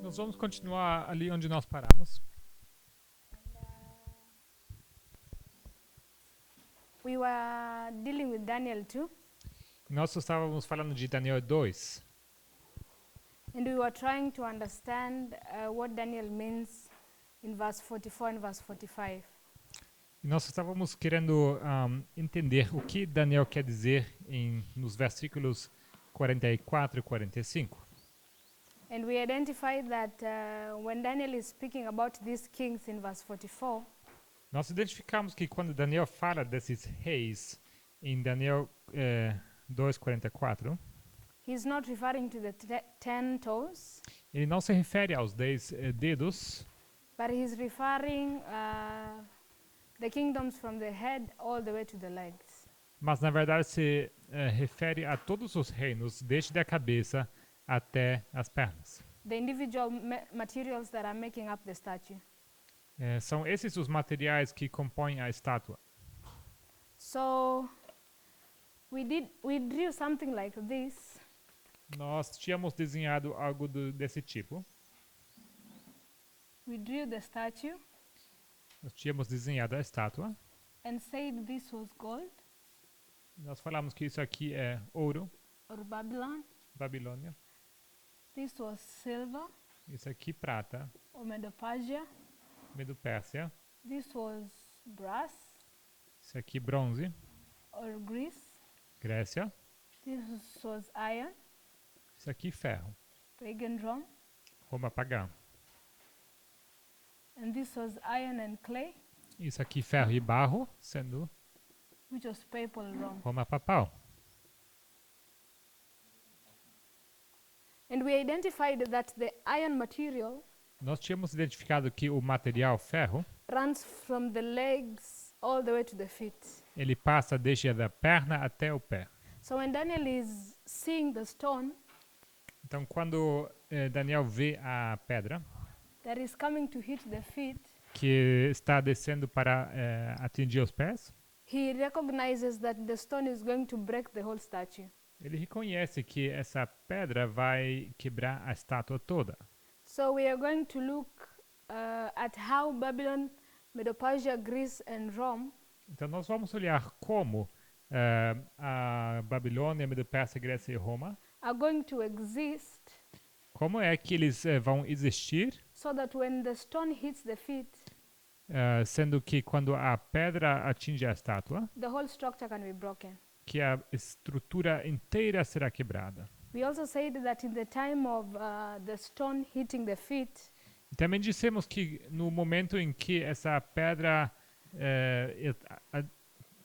Nós vamos continuar ali onde nós paramos. We were dealing with Daniel 2, Nós estávamos falando de Daniel 2. and we were trying to understand what Daniel means in verse 44 and verse 45. E nós estávamos querendo entender o que Daniel quer dizer nos versículos 44 e 45. And we identified that when Daniel is speaking about these kings in verse 44, Nós identificamos que quando Daniel fala desses reis em Daniel 2:44, he's not referring to the 10 toes, ele não se refere aos 10 dedos, but he's referring the kingdoms from the head all the way to the legs. mas na verdade se refere a todos os reinos, desde a cabeça até as pernas. The individual materials that are making up the statue. São esses os materiais que compõem a estátua. So we drew something like this. Nós tínhamos desenhado algo desse tipo. We drew the statue Nós tínhamos desenhado a estátua. and said this was gold Nós falamos que isso aqui é ouro, or Babylon. Babilônia. This was silver Isso aqui prata, or Medo-Persia. Medo-Pérsia. This was brass Isso aqui bronze, or Greece. Grécia. This was iron, Isso aqui ferro, pagan Rome. Roma pagã. And this was iron and clay, Isso aqui ferro e barro, sendo which was papal Rome. Roma papal. And we identified that the iron material Nós tínhamos identificado que o material ferro, runs from the legs all the way to the feet. ele passa desde a perna até o pé. So when Daniel is seeing the stone Então, quando Daniel vê a pedra that is coming to hit the feet, que está descendo para atingir os pés, he recognizes that the stone is going to break the whole statue. ele reconhece que essa pedra vai quebrar a estátua toda. So we are going to look at how Babylon, Medo-Persia, Greece, and Rome Então, nós vamos olhar como a Babilônia, Medo-Pérsia, Grécia e Roma, are going to exist como é que eles vão existir, so that when the stone hits the feet, sendo que quando a pedra atinge a estátua, the whole structure can be broken. que a estrutura inteira será quebrada. We also said that in the time of the stone hitting the feet, E também dissemos que no momento em que essa pedra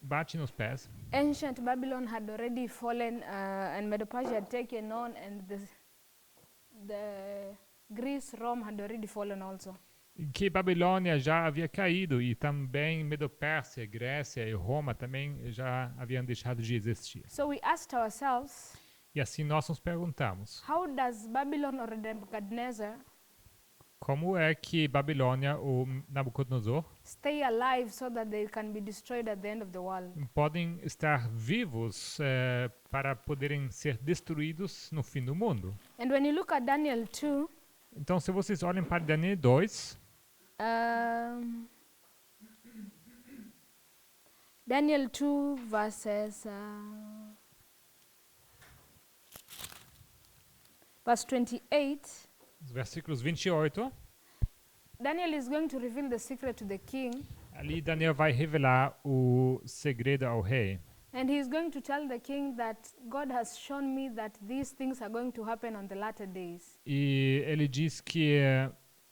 bate nos pés, ancient Babylon had already fallen and Medo-Persia had taken on, and the Greece, Rome had already fallen also. que Babilônia já havia caído e também Medo-Pérsia, Grécia e Roma também já haviam deixado de existir. So we asked ourselves, E assim nós nos perguntamos, how does Babylon or Nebuchadnezzar como é que Babilônia ou Nabucodonosor stay alive so that they can be destroyed at the end of the world? podem estar vivos para poderem ser destruídos no fim do mundo? And when you look at Daniel 2, Então, se vocês olhem para Daniel 2, Daniel 2 verse 28, os versículos 28, Daniel is going to reveal the secret to the king, ali Daniel vai revelar o segredo ao rei. and he is going to tell the king that God has shown me that these things are going to happen on the latter days. E ele diz que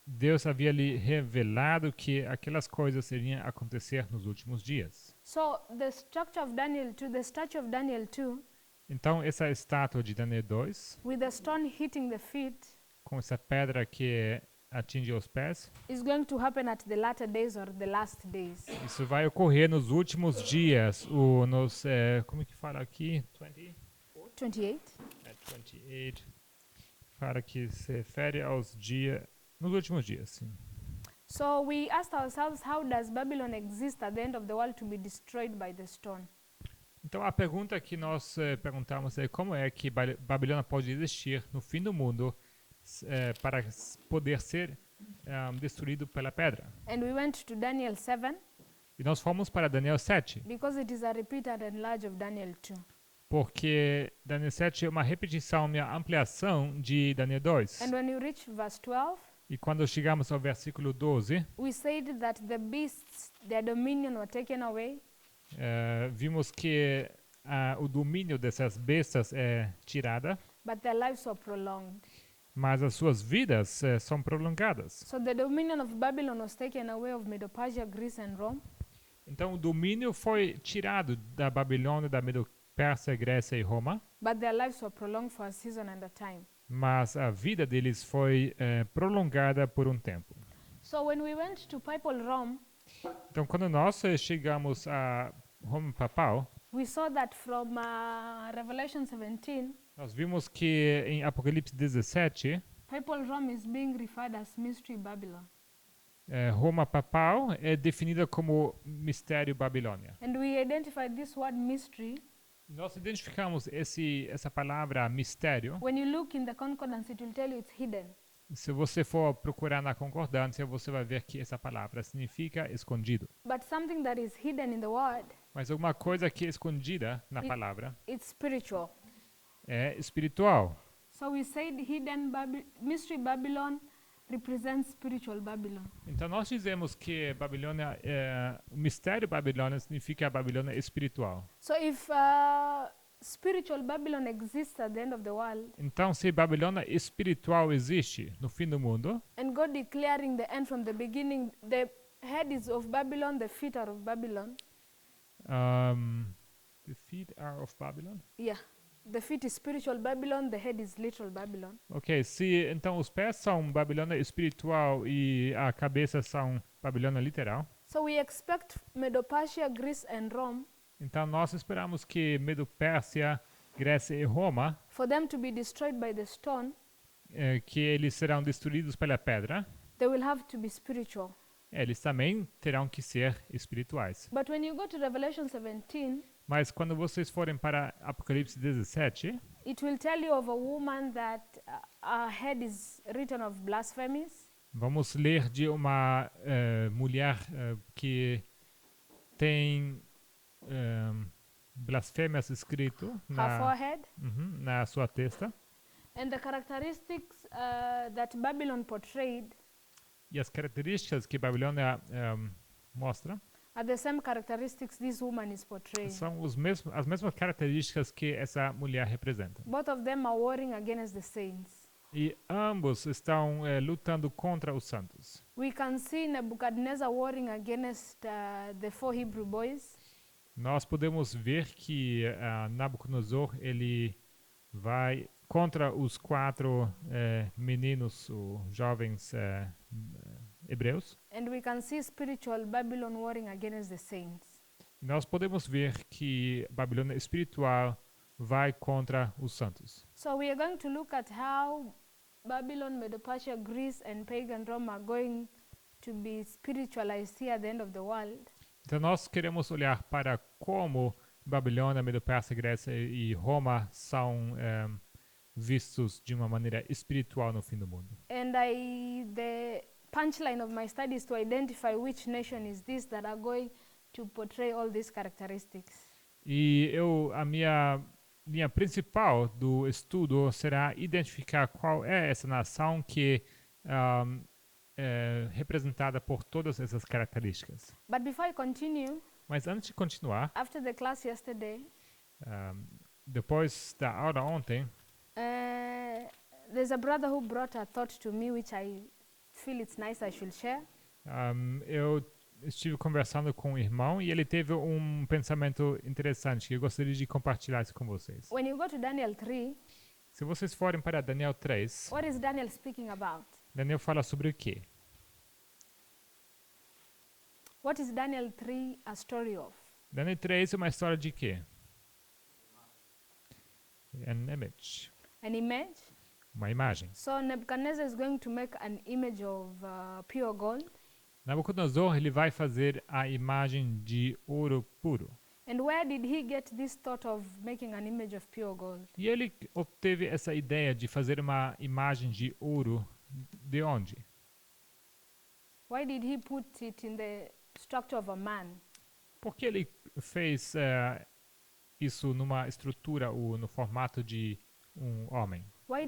Deus havia lhe revelado que aquelas coisas iriam acontecer nos últimos dias. So the structure of Daniel 2, the statue of Daniel 2, Então, essa estátua de Daniel 2, with the stone hitting the feet, com essa pedra que atinge os pés, is going to happen at the latter days or the last days. isso vai ocorrer nos últimos dias, como é que fala aqui? 28. 28. Fala que se refere aos dias, nos últimos dias, sim. So we asked ourselves, how does Babylon exist at the end of the world to be destroyed by the stone? Então a pergunta que nós perguntamos é como é que Babilônia pode existir no fim do mundo para poder ser destruído pela pedra. And we went to Daniel 7 E nós fomos para Daniel 7, because it is a repeat and enlarge of Daniel 2. porque Daniel 7 é uma repetição, uma ampliação de Daniel 2. And when you reach verse 12, E quando chegamos ao versículo 12, we said that the beasts, their dominion were taken away, vimos que o domínio dessas bestas é tirada, but their lives were prolonged. mas as suas vidas são prolongadas. So the dominion of Babylon was taken away of Medo-Persia, Greece and Rome, Então o domínio foi tirado da Babilônia, da Medo-Pérsia, Grécia e Roma, but their lives were prolonged for a season and a time. mas a vida deles foi prolongada por um tempo. So when we went to Papal Rome, Então quando nós chegamos a Roma papal, we saw that from Revelation 17, nós vimos que em Apocalipse 17, Papal Rome is being referred as Mystery Babylon. Roma papal é definida como mistério Babilônia. And we identified this word mystery. Nós identificamos essa palavra mistério. When you look in the concordance, it will tell you it's hidden. Se você for procurar na concordância, você vai ver que essa palavra significa escondido. But something that is hidden in the word, Mas alguma coisa que é escondida na palavra it's spiritual. é espiritual. So we said Mystery Babylon represents spiritual Babylon. Então nós dizemos que Babilônia, o mistério Babilônia significa a Babilônia espiritual. So if spiritual Babylon exists at the end of the world, Então se Babilônia espiritual existe no fim do mundo, and God declaring the end from the beginning, the head is of Babylon, the feet are of Babylon. the feet are of Babylon. Yeah. The feet is spiritual Babylon, the head is literal Babylon. Ok, se então os pés são Babilônia espiritual e a cabeça são Babilônia literal, So we expect Medo-Persia, Greece and Rome então nós esperamos que Medo-Pérsia, Grécia e Roma, for them to be destroyed by the stone. que eles serão destruídos pela pedra, They will have to be spiritual. eles também terão que ser espirituais. But when you go to Revelation 17, Mas quando vocês forem para Apocalipse 17, it will tell you of a woman that her head is written of blasphemies. vamos ler de uma mulher que tem blasfêmias escrito Her forehead, na sua testa. and the characteristics that Babylon portrayed E as características que Babilônia mostra are the same characteristics this woman is portraying. são as mesmas características que essa mulher representa. Both of them are warring against the saints. E ambos estão lutando contra os santos. We can see Nebuchadnezzar warring against the 4 Hebrew boys. Nós podemos ver que Nabucodonosor ele vai contra os 4 meninos, jovens hebreus. And we can see spiritual Babylon warring against the saints. Nós podemos ver que Babilônia espiritual vai contra os santos. So we are going to look at how Babylon, Medo-Persia, Greece and pagan Rome are going to be spiritualized here at the end of the world. Então nós queremos olhar para como Babilônia, Medo-Pérsia, Grécia e Roma são vistos de uma maneira espiritual no fim do mundo. And the punchline of my study is to identify which nation is this that are going to portray all these characteristics. E a minha linha principal do estudo será identificar qual é essa nação que é representada por todas essas características. But before I continue, Mas antes de continuar, after the class yesterday, depois da aula ontem, there's a brother who brought a thought to me which I feel it's nice I should share. eu estive conversando com um irmão e ele teve um pensamento interessante que eu gostaria de compartilhar isso com vocês. When you go to Daniel 3, Se vocês forem para Daniel 3, what is Daniel speaking about? Daniel fala sobre o quê? What is Daniel 3 a story of? Daniel 3 é uma história de quê? An image. An image. Uma imagem. So Nebuchadnezzar is going to make an image of pure gold. Nabucodonosor ele vai fazer a imagem de ouro puro. And where did he get this thought of making an image of pure gold? E ele obteve essa ideia de fazer uma imagem de ouro de onde? Why did he put it in the structure of a man? Por que ele fez isso numa estrutura ou no formato de homem? Why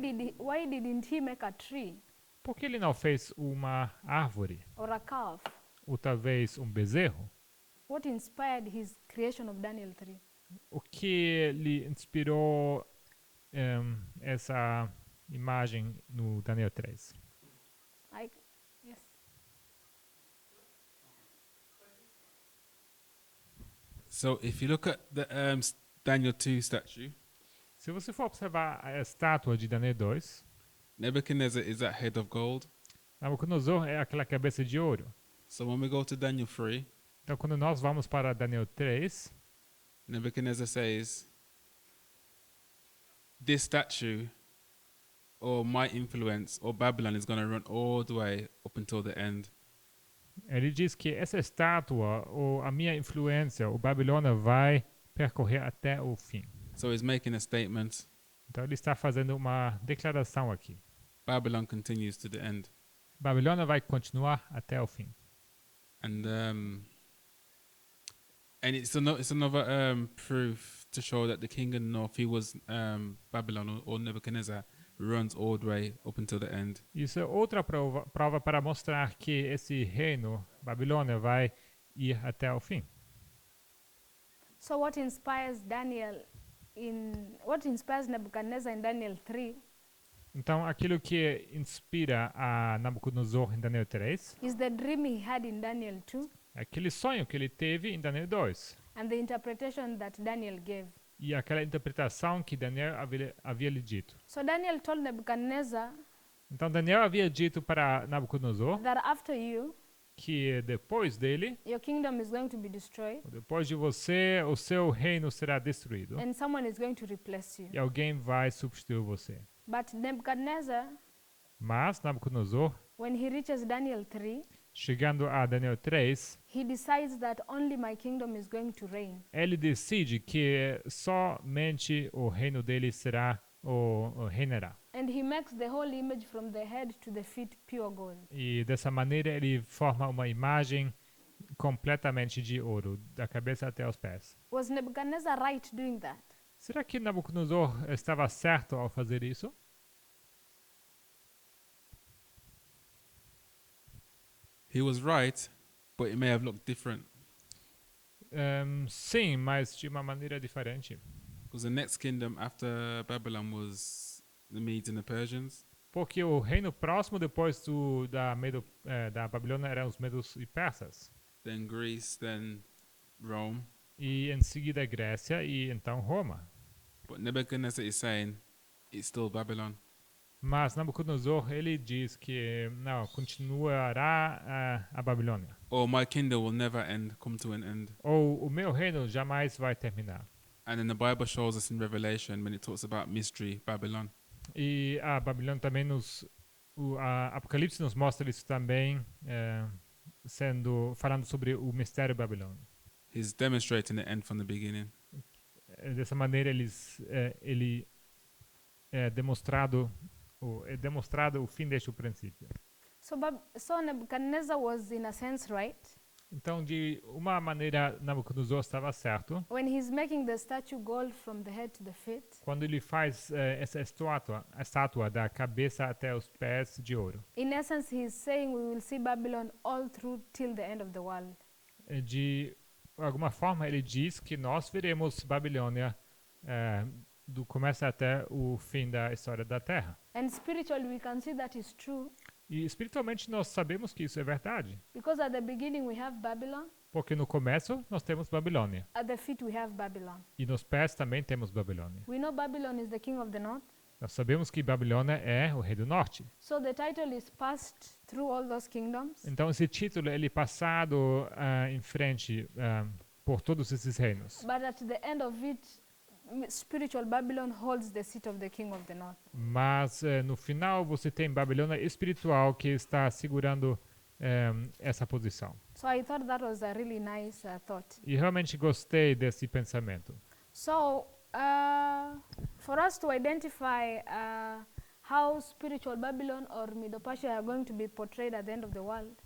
didn't he make a tree Por que ele não fez uma árvore? or a calf? Ou talvez bezerro? What inspired his creation of Daniel 3? O que lhe inspirou essa imagem no Daniel 3? Yes. So if you look at the Daniel 2 statue, Se você for observar a estátua de Daniel 2, Nebuchadnezzar is that head of gold. Nabucodonosor é aquela cabeça de ouro. So when we go to Daniel 3, Então, quando nós vamos para Daniel 3, Nebuchadnezzar says, this statue or my influence or Babylon is going to run all the way up until the end. ele diz que essa estátua, ou a minha influência, o Babilônia, vai percorrer até o fim. So he's making a statement. Então, ele está fazendo uma declaração aqui. Babylon continues to the end. Babilônia vai continuar até o fim. And it's another proof to show that the king of the north, he was Babylon or Nebuchadnezzar, runs all the way up until the end. Isso é outra prova para mostrar que esse reino, Babilônia, vai ir até o fim. So what inspires Nebuchadnezzar in Daniel 3 Então, aquilo que inspira a Nabucodonosor em Daniel 3 is the dream he had in Daniel 2 é aquele sonho que ele teve em Daniel 2 and the interpretation that Daniel gave. e aquela interpretação que Daniel havia lhe dito. So Daniel told Nebuchadnezzar Então, Daniel havia dito para Nabucodonosor that after you, que depois dele, your kingdom is going to be destroyed depois de você, o seu reino será destruído and someone is going to replace you. e alguém vai substituir você. But Nebuchadnezzar, Mas Nabucodonosor, when he reaches Daniel 3, chegando a Daniel 3, he decides that only my kingdom is going to reign. ele decide que somente o reino dele será o reinará. And he makes the whole image from the head to the feet pure gold. E dessa maneira ele forma uma imagem completamente de ouro, da cabeça até os pés. Was Nebuchadnezzar right doing that? Será que Nabucodonosor estava certo ao fazer isso? He was right, but it may have looked different. Sim, mas de uma maneira diferente. Because the next kingdom after Babylon was the Medes and the Persians. Porque o reino próximo depois da Babilônia eram os medos e persas. Then Greece, then Rome. E em seguida a Grécia e então Roma. But Nebuchadnezzar is saying it's still Babylon. Mas Nabucodonosor, ele diz que não, continuará a Babilônia. Or my kingdom will never end, come to an end. Ou o meu reino jamais vai terminar. And then the Bible shows us in Revelation when it talks about mystery, Babylon. E a Babilônia também a Apocalipse nos mostra isso também, falando sobre o mistério babilônico. He's demonstrating the end from the beginning. Dessa maneira ele é demonstrado o fim desde o princípio. So Nebuchadnezzar was in a sense right Então, de uma maneira, Nabucodonosor estava certo when he's making the statue gold from the head to the feet. quando ele faz essa estátua da cabeça até os pés de ouro. In essence, he's saying we will see Babylon all through till the end of the world. De alguma forma, ele diz que nós veremos Babilônia do começo até o fim da história da Terra. And spiritually, we can see that is true E espiritualmente nós sabemos que isso é verdade, because at the beginning we have Babylon, porque no começo nós temos Babilônia at the feet we have Babylon. e nos pés também temos Babilônia. We know Babylon is the king of the north. Nós sabemos que Babilônia é o rei do norte. So the title is passed through all those kingdoms. Então esse título ele é passado em frente por todos esses reinos. But at the end of it, spiritual Babylon holds the seat of the king of the north. Mas no final você tem Babilônia espiritual que está segurando essa posição. So I thought that was a really nice thought. E realmente gostei desse pensamento. So for us to identify how spiritual Babylon or Medo-Persia are going to be portrayed at the end of the world,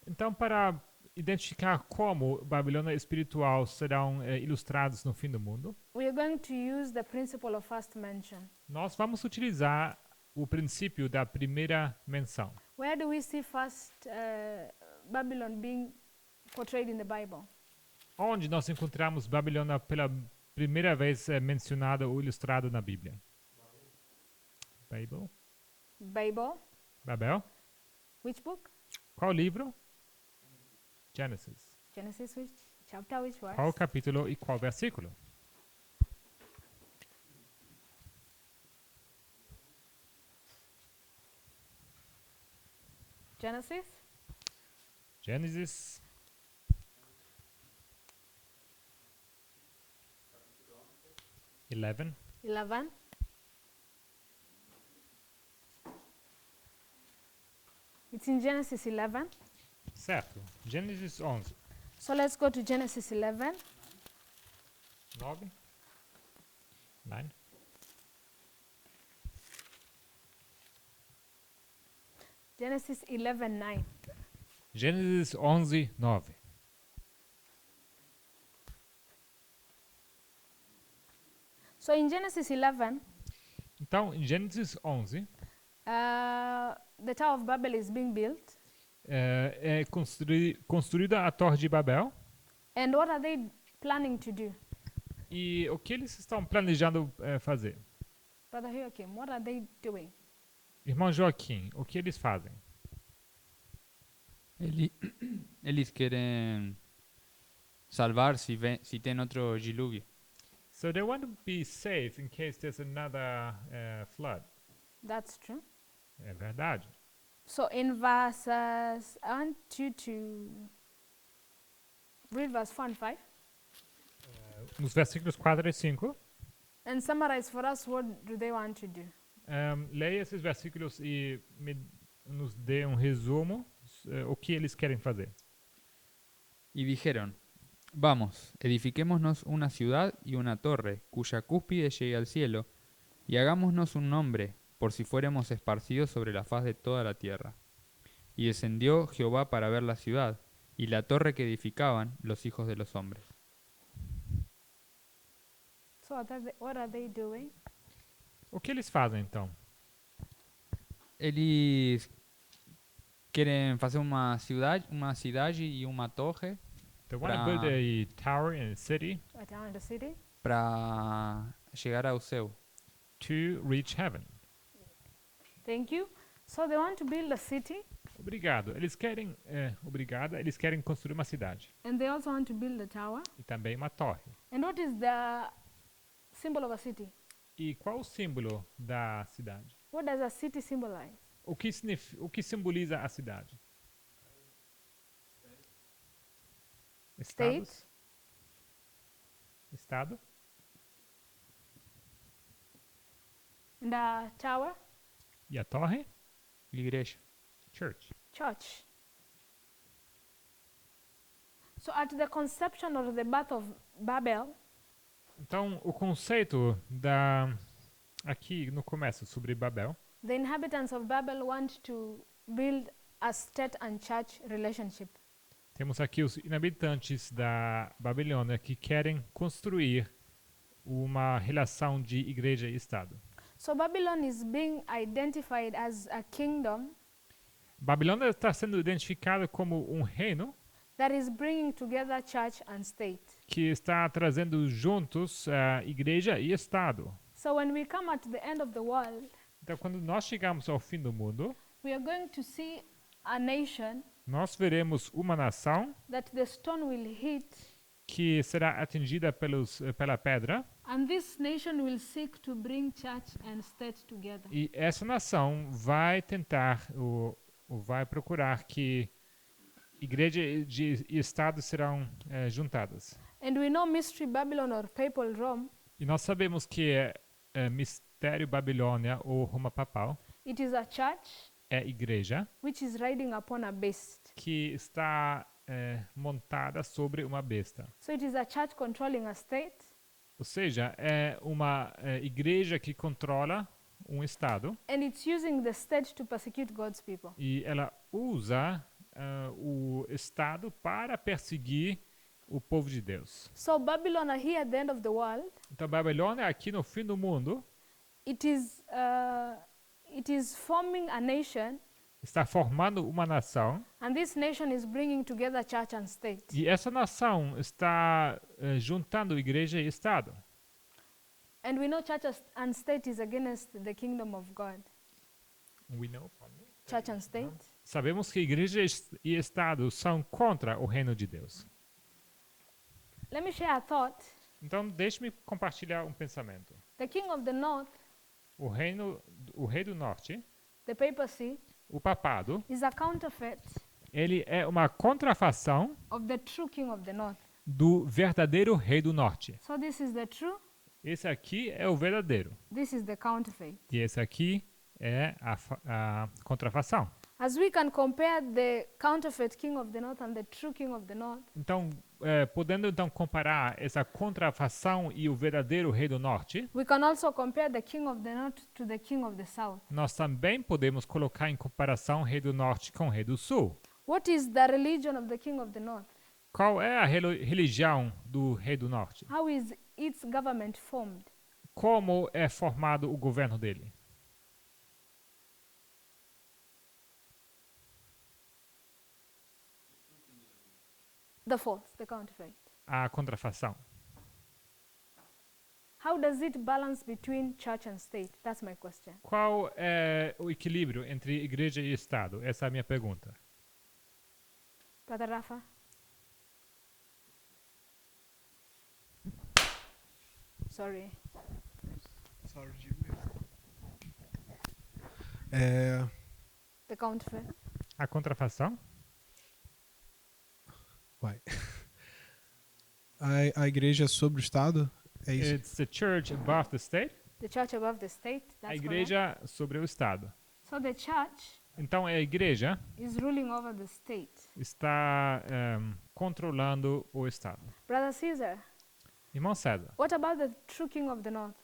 Então, para identificar como Babilônia espiritual serão ilustrados no fim do mundo, we are going to use the principle of first mention. nós vamos utilizar o princípio da primeira menção. Where do we see first Babylon being portrayed in the Bible? Onde nós encontramos Babilônia pela primeira vez mencionada ou ilustrada na Bíblia? Bible. Babel? Which book? Qual livro? Gênesis. Genesis, which chapter, which verse? Qual capítulo e qual versículo? Genesis? Gênesis. Eleven. 11. It's in Genesis 11. Certo. Gênesis 11. So let's go to Genesis 11. 9. 9. Genesis 11:9. Gênesis 11, 9. So in Genesis 11, Então, em Gênesis 11, the Tower of Babel is being built. é construída a Torre de Babel. And what are they planning to do? E o que eles estão planejando fazer? Brother Joachim, what are they doing? Irmão Joaquim, o que eles fazem? Eles querem salvar se tem outro dilúvio. So they want to be safe in case there's another flood. That's true. É verdade. So in verses, I want you to read verse 4 and 5 Nos versículos 4 e 5, and summarize for us what do they want to do. leia esses versículos e nos dê um resumo o que eles querem fazer. Y dijeron, vamos, edifiquémonos una ciudad y una torre, cuya cúspide llegue al cielo, y hagámonos un nombre, por si fuéramos esparcidos sobre la faz de toda la tierra. Y descendió Jehová para ver la ciudad, y la torre que edificaban los hijos de los hombres. So what are they doing? O que eles fazem então? Eles querem fazer uma cidade e uma torre They want to build a tower in a city A town in the city? para chegar ao céu. to reach heaven. Thank you. So they want to build a city Obrigado. Eles querem, eles querem construir uma cidade and they also want to build a tower. e também uma torre. And what is the symbol of a city? E qual o símbolo da cidade? What does a city symbolize? O que simboliza a cidade? Estados? State. Estado? And a tower? E a torre? Igreja. Church. Church. So at the conception or the birth of Babel, Então, o conceito aqui no começo sobre Babel, the inhabitants of Babel want to build a state and church relationship. temos aqui os inhabitantes da Babilônia que querem construir uma relação de igreja e Estado. So Babylon is being identified as a kingdom Babilônia está sendo identificada como um reino that is bringing together church and state. que está trazendo juntos a igreja e Estado. So when we come at the end of the world, Então, quando nós chegamos ao fim do mundo, we are going to see a nation nós veremos uma nação that the stone will hit, que será atingida pela pedra, and this nation will seek to bring church and state together. e essa nação vai tentar ou vai procurar que igreja e Estado serão juntadas. And we know Mystery Babylon or Papal Rome, E nós sabemos que Mistério Babilônia ou Roma Papal it is a church é a igreja which is riding upon a beast. que está montada sobre uma besta. So it is a church controlling a state, Ou seja, é uma igreja que controla um estado and it's using the state to persecute God's people. e ela usa o estado para perseguir o povo de Deus. So Babylon are here at the end of the world. Então, Babilônia, aqui no fim do mundo, It is forming a nation, está formando uma nação and this nation is bringing together church and state. e essa nação está juntando igreja e estado. And we know church and state is against the kingdom of God. Church and state. Sabemos que igreja e estado são contra o reino de Deus. Let me share a thought. Então, deixe-me compartilhar um pensamento. The king of the north, O rei do norte, the papacy, o papado, is a counterfeit ele é uma contrafação of the true king of the north. do verdadeiro rei do norte. So this is the true, Esse aqui é o verdadeiro this is the counterfeit. e esse aqui é a contrafação. As we can compare the counterfeit king of the north and the true king of the north, Então, podendo então comparar essa contrafação e o verdadeiro rei do norte, we can also compare the king of the north to the king of the south. nós também podemos colocar em comparação o rei do norte com o rei do sul. What is the religion of the king of the north? Qual é a religião do rei do norte? How is its government formed? Como é formado o governo dele? The false, the counterfeit. A contrafação. How does it balance between church and state? That's my question. Qual é o equilíbrio entre igreja e Estado? Essa é a minha pergunta. Brother Rafa? Sorry. The counterfeit. A contrafação? Vai. A igreja é sobre o Estado? É isso? It's the church above the state. The church above the state. A That's correct. igreja sobre o Estado. So the church Então, a igreja is ruling over the state. está controlando o Estado. Brother Caesar, Irmão César, what about the true king of the north?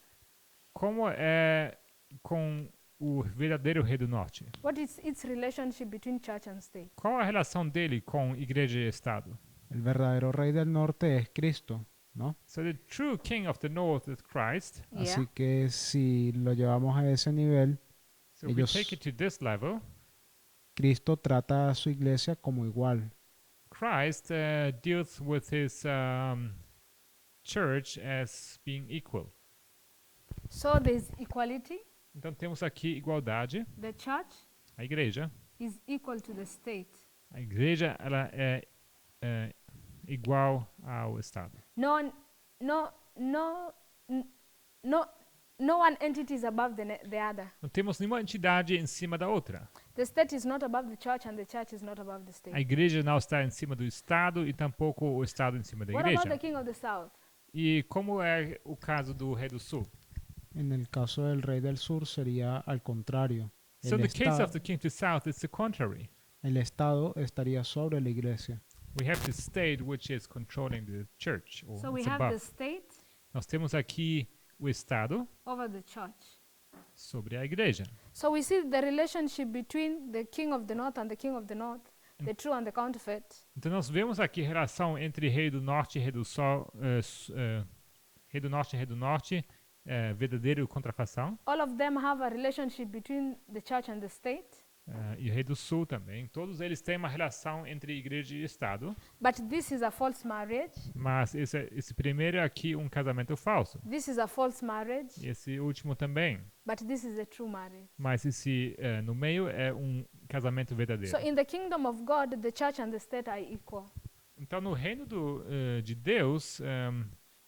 como é com o verdadeiro rei do norte? What is its relationship between church and state? Qual a relação dele com igreja e Estado? El verdadero rey del norte es Cristo, ¿no? So the true king of the north is Christ. Así que si lo llevamos a ese nivel, So if we Ellos- take it to this level, Cristo trata a su iglesia como igual. Christ deals with his church as being equal. So there is equality. Então temos aqui igualdade. The church A igreja, is equal to the state. a igreja ela é igual ao Estado. No one entity is above the other. Não temos nenhuma entidade em cima da outra. The state is not above the church and the church is not above the A state. igreja não está em cima do Estado e tampouco o Estado em cima da What about the igreja. king of the south? E como é o caso do rei do sul? En el caso del rey del sur sería al contrario. So El, in the case esta- of the king to south, it's the contrary. el Estado estaría sobre la iglesia. We have the state which is controlling the church, or So we it's have above. the state Nós temos aqui o Estado over the church. sobre a igreja. So we see the relationship between the king of the north and the king of the north, the true and the counterfeit. Então nós vemos aqui a relação entre rei do norte e rei do sul, rei do norte e rei do norte, verdadeiro e contrafação, All of them have a relationship between the church and the state. e o rei do sul também. Todos eles têm uma relação entre igreja e Estado, But this is a false marriage. mas esse primeiro é aqui um casamento falso. This is a false marriage. E esse último também. But this is a true marriage. Mas esse no meio é um casamento verdadeiro. So in the kingdom of God, the church and the state are equal. Então no reino de Deus,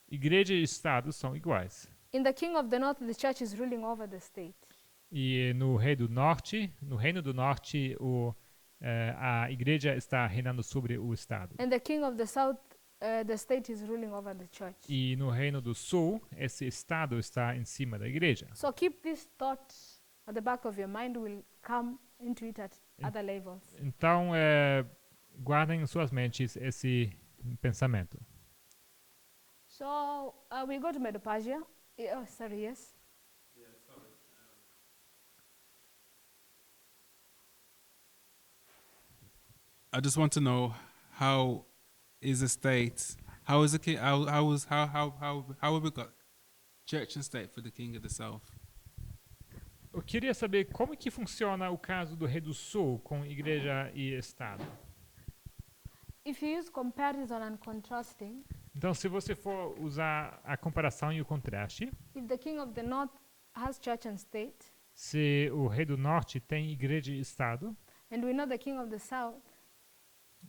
igreja e Estado são iguais. In the king of the north, the church is ruling over the state. E no reino do norte, a igreja está reinando sobre o Estado. And the king of the south, the state is ruling over the church. E no reino do sul, esse Estado está em cima da igreja. So keep this thought at the back of your mind will come into it at other levels. Então, guardem em suas mentes esse pensamento. So we go to Medo-Persia. Oh, sorry, yes. I just want to know how is the state? How is the king? How have we got church and state for the king of the south? Eu queria saber como que funciona o caso do Rei do Sul com igreja e Estado. If you use comparison and contrasting, Então, se você for usar a comparação e o contraste, if the king of the north has church and state, se o Rei do Norte tem igreja e Estado, and we know the king of the south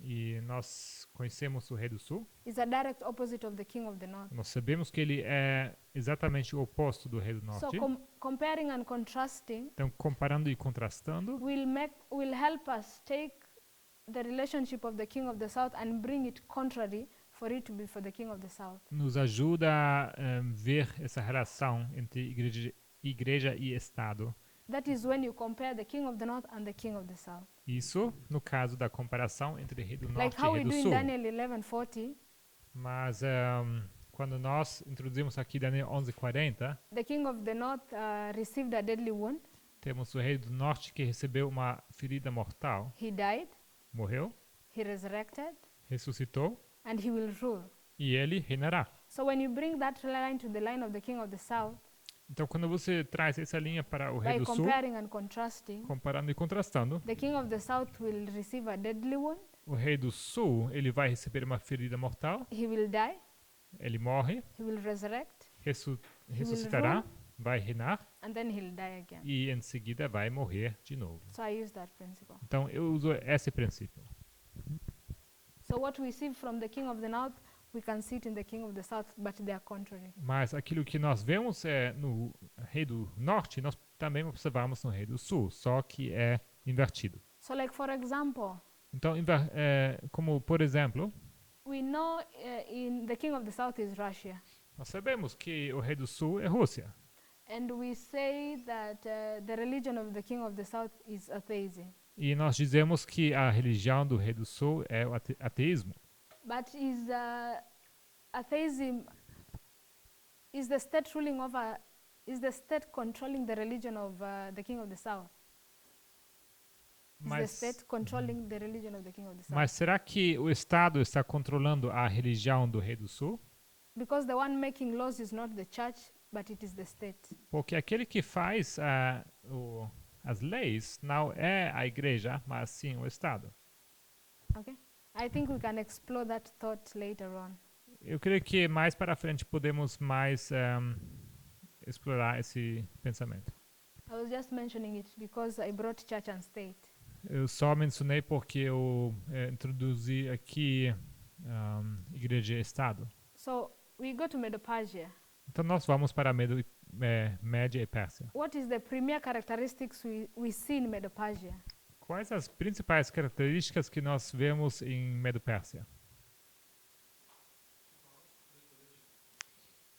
e nós conhecemos o Rei do Sul, is a direct opposite of the king of the north. nós sabemos que ele é exatamente o oposto do Rei do So Norte. comparing and contrasting Então, comparando e contrastando, will help us take the relationship of the king of the south and bring it contrary for it to be for the king of the south. nos ajuda a ver essa relação entre igreja e Estado. That is when you compare the king of the north and the king of the south. Isso no caso da comparação entre Rei do Like Norte how e we Rei do do in Sul. Daniel 11:40, Mas quando nós introduzimos aqui Daniel 11:40, the king of the north received a deadly wound. temos o Rei do Norte que recebeu uma ferida mortal, He died, morreu, he resurrected, ressuscitou and he will rule. e ele reinará. So when you bring that line to the line of the king of the south, Então, quando você traz essa linha para o Rei by do Sul, comparing and contrasting, comparando e contrastando, the king of the south will receive a deadly wound, o Rei do Sul ele vai receber uma ferida mortal, he will die, ele morre, he will resurrect, ressuscitará, vai reinar and then he'll die again. e em seguida vai morrer de novo. So I use that principle. Então, eu uso esse princípio. So what we see from the king of the north, we can see it in the king of the south, but they are contrary. Mas aquilo que nós vemos no Rei do Norte, nós também observamos no Rei do Sul, só que é invertido. So like for example, Então, como por exemplo, we know in the king of the south is Russia. nós sabemos que o Rei do Sul é Rússia. And we say that the religion of the king of the south is atheism. E nós dizemos que a religião do Rei do Sul é o ateísmo. But is atheism is the state ruling over, is the state controlling the religion of the king of the south? Is the Mas, state controlling the religion of the king of the south? mas será que o Estado está controlando a religião do Rei do Sul? Because the one making laws is not the church, but it is the state. Porque aquele que faz as leis não é a igreja, mas sim o Estado. Okay? I think we can explore that thought later on. Eu creio que mais para frente podemos mais explorar esse pensamento. I was just mentioning it because I brought church and state. Eu só mencionei porque eu introduzi aqui igreja e Estado. So we go to Medo-Persia. Então nós vamos para a Média e Pérsia. What is the premier characteristics we see in Medo-Persia? Quais as principais características que nós vemos em Medo-Pérsia?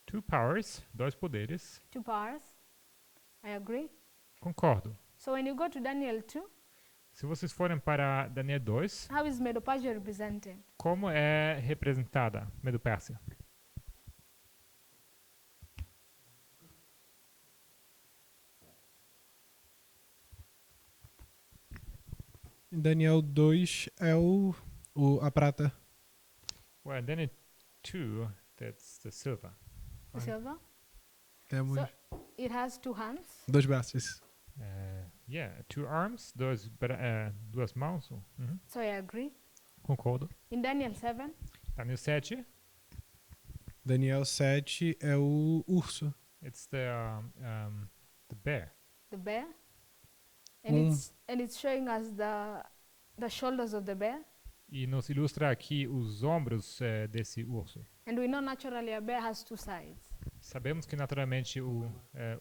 Two powers, dois poderes. Two powers. I agree. Concordo. So when you go to Daniel 2, Se vocês forem para Daniel 2, how is Medo-Persia represented? como é representada Medo-Pérsia? Em Daniel 2 é a prata. Well, Daniel 2, that's the silver. The silver? Temos So it has two hands. 2 braços. Yeah, two arms, duas mãos. Uhum. So I agree. Concordo. In Daniel 7, Daniel 7, Daniel 7 é o urso. it's the bear. the bear, and it's showing us the shoulders of the bear. E nos ilustra aqui os ombros desse urso. And we know naturally a bear has two sides. Sabemos que naturalmente o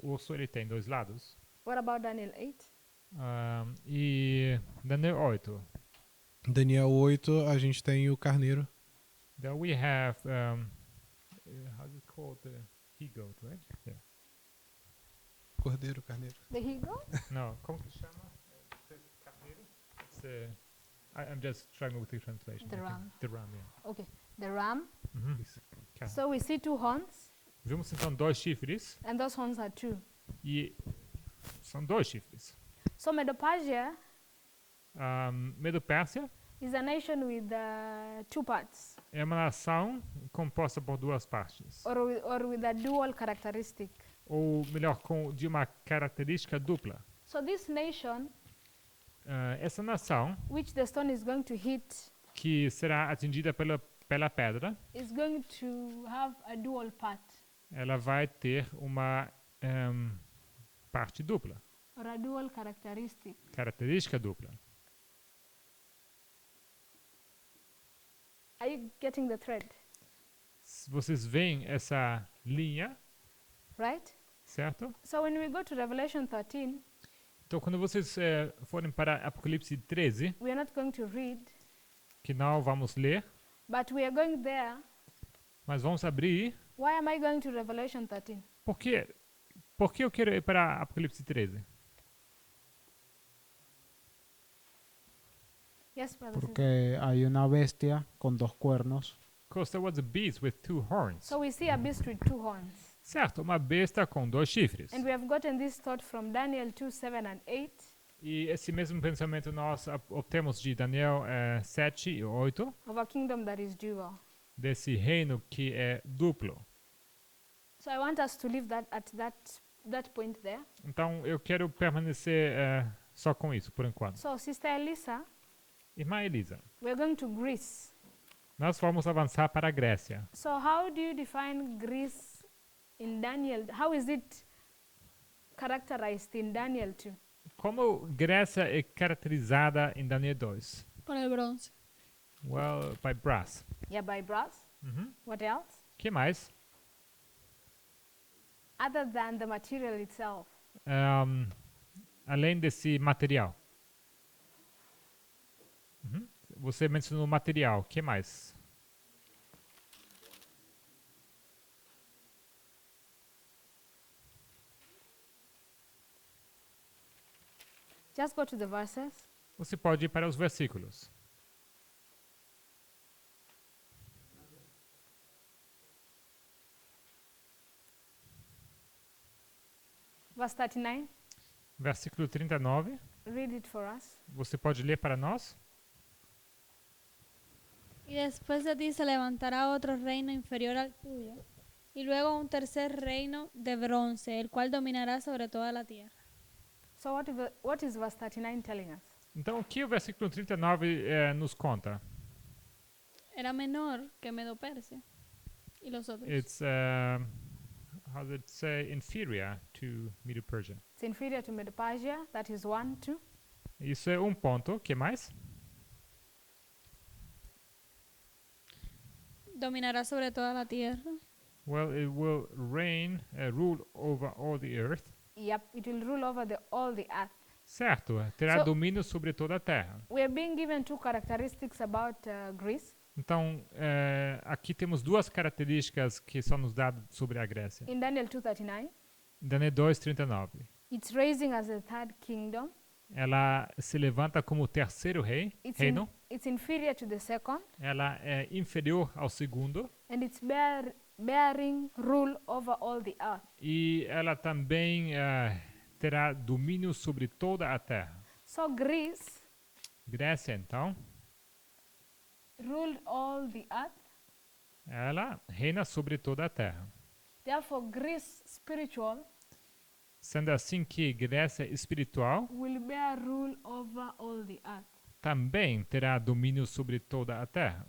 urso ele tem dois lados. What about Daniel 8? E Daniel 8. Daniel 8 a gente tem o carneiro. Then we have how's it called, the he goat, right? Yeah. Cordeiro, carneiro. The he-goat? Não, como que chama? Carneiro? I'm just struggling with the translation. The I think ram. The ram, yeah. Okay. The ram. Carne. So we see two horns, Vimos então 2 chifres and those horns are two. e são 2 chifres. So Medo-Persia Medo-Pérsia is a nation with two parts, é uma nação composta por 2 partes, or with a dual characteristic. ou melhor, de uma característica dupla. So this nation, Essa nação, which the stone is going to hit, que será atingida pela pedra, is going to have a dual part, ela vai ter uma parte dupla, or a dual characteristic. característica dupla. Are you getting the thread? Vocês veem essa linha, Right? certo? So when we go to Revelation 13, Então, quando vocês forem para Apocalipse 13, we are not going to read, que não vamos ler, but we are going there. mas vamos abrir. Why am I going to Revelation 13? Por que eu quero ir para Apocalipse 13? Yes, brother. Cesar. Porque hay una bestia con 2 cuernos Because there was a beast with 2 horns. So we see a beast with two horns. Certo, uma besta com 2 chifres. And we have gotten this thought from Daniel 2, 7 and 8. E esse mesmo pensamento nós obtemos de Daniel 7 e 8, Of a kingdom that is dual. desse reino que é duplo. So I want us to leave that at that point there. Então, eu quero permanecer só com isso, por enquanto. So Sister Elisa, Irmã Elisa, we're going to Greece. nós vamos avançar para a Grécia. So how do you define Greece in Daniel? How is it characterized in Daniel 2? Como Grécia é caracterizada em Daniel 2? Con el bronce. Well, by brass. Yeah, by brass. What else? Que mais? Other than the material itself. Além desse material. Você mencionou material. Que mais? Just go to the verses. Você pode ir para os versículos. Verse 39. Versículo 39. Read it for us. Você pode ler para nós? Y después de ti se levantará otro reino inferior al tuyo, y luego un tercer reino de bronce, el cual dominará sobre toda la tierra. So what is verse 39 telling us? Então, o que o versículo 39 nos conta? Era menor que Medo-Persia y los otros. It's, how does it say, inferior to Medo-Persia. It's inferior to Medo-Persia. That is 1, 2. Isso é um ponto. Que mais? Dominará sobre toda la tierra. Well, it will rule over all the earth. Yep, it will rule over all the earth. Certo, terá So- domínio sobre toda a terra. We are being given two characteristics about Greece. Então, aqui temos 2 características que são nos dadas sobre a Grécia. In Daniel 2:39, Daniel 2:39. it's raising as a third kingdom. Ela se levanta como o terceiro reino. It's inferior to the second, Ela é inferior ao segundo. and it's bearing rule over all the earth. E ela também terá domínio sobre toda a terra. So Greece Grécia, então, ruled all the earth. ela reina sobre toda a terra. Therefore, Greece spiritual Sendo assim que Grécia espiritual will bear rule over all the earth. também terá domínio sobre toda a terra.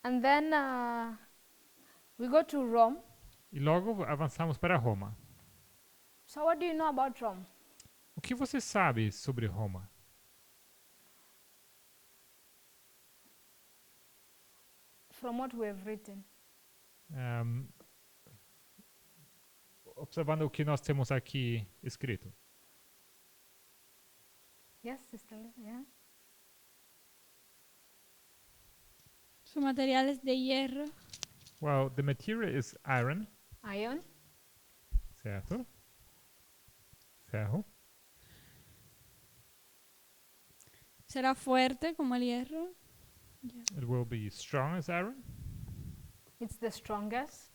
And then we go to Rome. E logo avançamos para Roma. So what do you know about Rome? O que você sabe sobre Roma? From what we have written. Observando o que nós temos aqui escrito. Yes, Sister Liz? Yeah. Sus materiales de hierro, Well, the material is iron, Iron. certo? Ferro. Será fuerte como el hierro. It will be strong as iron. It's the strongest.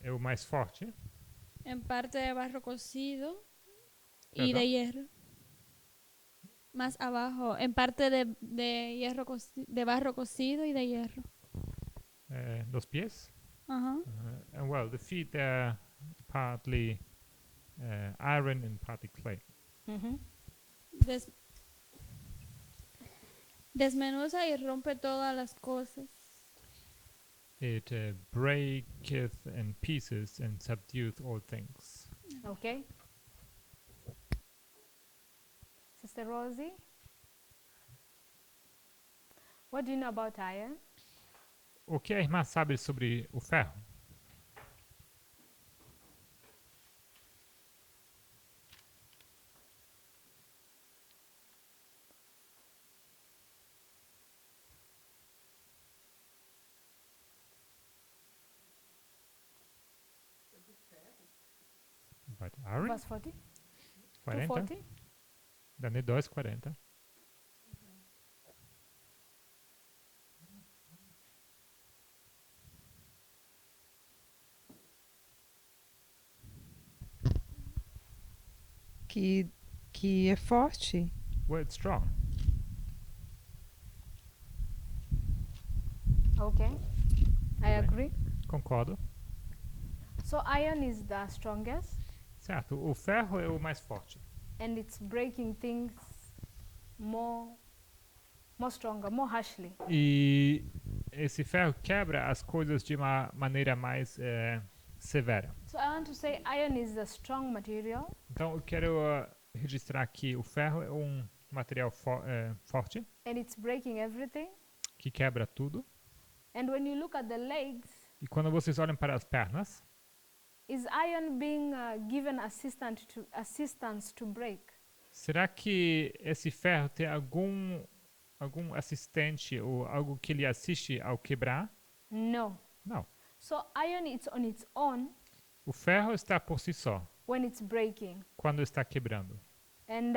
É o mais forte. En parte de barro cocido y Perdón. de hierro. Más abajo, en parte de hierro de barro cocido y de hierro. Los pies. Ajá. And well, the feet are partly iron and partly clay. Mhm. Des- desmenuza y rompe todas las cosas. It breaketh in pieces and subdueth all things. Okay. Sister Rosie, what do you know about iron? O que a irmã sabe sobre o ferro? But iron? Verse 40? 40? 240? Dane 2:40. Que é forte. Well, it's strong. Okay. I Okay. agree. Concordo. So iron is the strongest Certo, o ferro é o mais forte. and it's breaking things more stronger, more harshly. E esse ferro quebra as coisas de uma maneira mais severa. So I want to say iron is a strong material Então eu quero registrar que o ferro é um material forte, and it's breaking everything. que quebra tudo. And when you look at the legs, E quando vocês olham para as pernas, is iron being given assistance to break? será que esse ferro tem algum assistente ou algo que lhe assiste ao quebrar? No. Não. So iron it's on its own O ferro está por si só, when it's breaking. quando está quebrando. And